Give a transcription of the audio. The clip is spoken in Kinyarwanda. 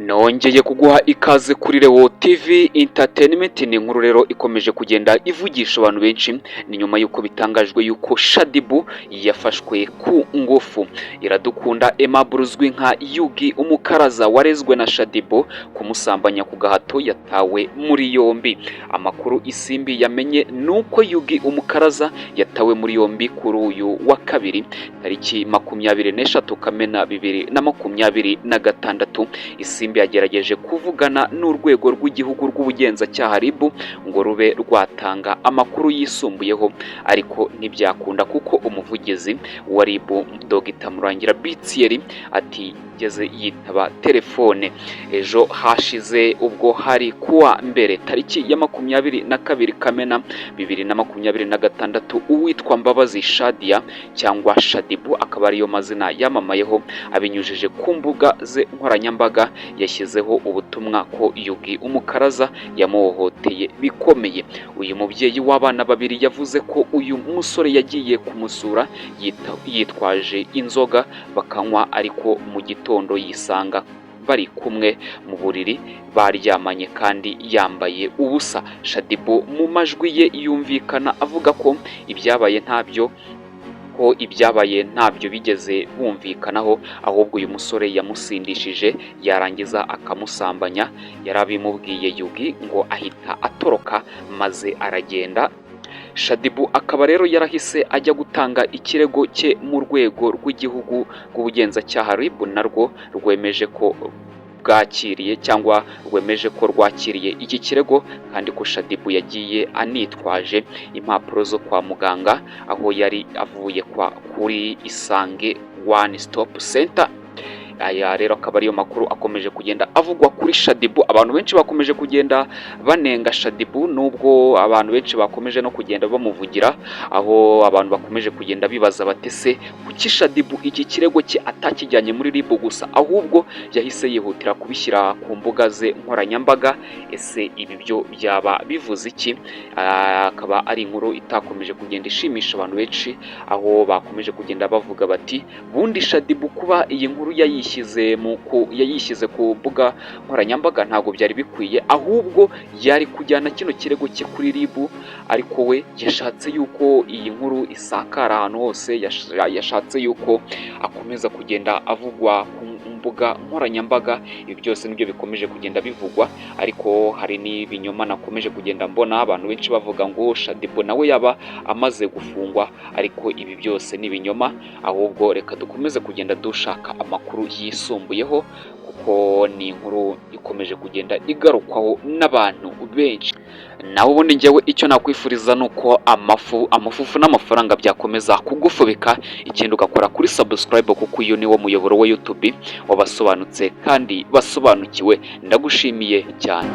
Nongeye kuguha ikaze kuri Leo TV Entertainment. Ni inkuru rero ikomeje kugenda ivugisha abantu benshi, ni nyuma yuko bitangajwe yuko Shadibu yafashwe ku ngufu. Iradukunda Aimable uzwi nka Yugi umukaraza warezwe na Shadibu kumusambanya ku gahato yatawe muri yombi. Amakuru Isimbi yamenye nuko Yugi umukaraza yatawe muri yombi kuri uyu wa kabiri tariki 23 Kamena 2026. Isimbi yagerageje kuvugana n'urwego rw'igihugu rw'ubugenzacyaha RIB ngo rube rwatanga amakuru yisumbuyeho, ariko ntibyakunda kuko umuvugizi wa RIB Dr Murangira Bitsieri atigeze yitaba telefone. Ejo hashize ubwo hari kuwa mbere tariki ya 22 Kamena 2026, uwitwa Mbabazi Shadia cyangwa Shadibu akaba ariyo mazina yamamayeho, abinyujije ku mbuga ze nkoranyambaga yashyizeho ubutumwa ko Yugi umukaraza yamuhohoteye bikomeye. Uyu mubyeyi w'abana babiri yavuze ko uyu musore yagiye kumusura yitwaje inzoga bakanywa, ariko mu gitondo yisanga bari kumwe mu buriri baryamanye kandi yambaye ubusa. Shadibu mu majwi ye yumvikana avuga ko ibyabaye ntabyo bigeze bumvikanaho, ahubwo uyu musore yamusindishije yarangiza akamusambanya. Yarabimubwiye Yugi ngo ahita atoroka maze aragenda. Shadibu akaba rero yarahise ajya gutanga ikirego cye mu rwego rw'igihugu rw'ubugenzacyaha RIB, narwo rwemeje ko rwakiriye iki kirego, kandi ko Shadibu yagiye anitwaje impapuro zo kwa muganga aho yari avuye kuri Isange One Stop Center. Aya rero akaba ariyo makuru akomeje kugenda avugwa kuri Shadibu. Abantu benshi bakomeje kugenda banenga Shadibu, nubwo abantu benshi bakomeje no kugenda bamuvugira, aho abantu bakomeje kugenda bibaza batese kuki Shadibu iki kirego cye atakijyanye muri RIB gusa, ahubwo yahise yihutira kubishyira ku mbuga ze nkoranyambaga. Ese ibi byo byaba bivuze iki? Akaba ari inkuru itakomeje kugenda ishimisha abantu benshi, aho bakomeje kugenda bavuga bati bundi Shadibu kuba iyi nkuru yayishyize ku mbuga nkoranyambaga ntabwo byari bikwiye, ahubwo yari kujyana kino kirego cye kuri RIB, ariko we yashatse yuko iyi nkuru isakara ahantu hose, yashatse yuko akomeza kugenda avugwa ku mbuga nkoranyambaga. Ibi byose nibyo bikomeje kugenda bivugwa, ariko hari n'ibinyoma nakomeje kugenda mbona abantu benshi bavuga ngo Shadibu nawe yaba amaze gufungwa, ariko ibi byose ni ibinyoma. Ahubwo reka dukomeze kugenda dushaka amakuru yisumbuyeho, kuko ni inkuru ikomeje kugenda igarukwaho n'abantu benshi. Nawe ubundi njyewe icyo nakwifuriza nuko amafufu n'amafaranga byakomeza kugufubika, ikindi ugakora kuri subscribe, kuko uyu ni wo muyoboro wa YouTube wabasobanutse kandi basobanukiwe. Ndagushimiye cyane.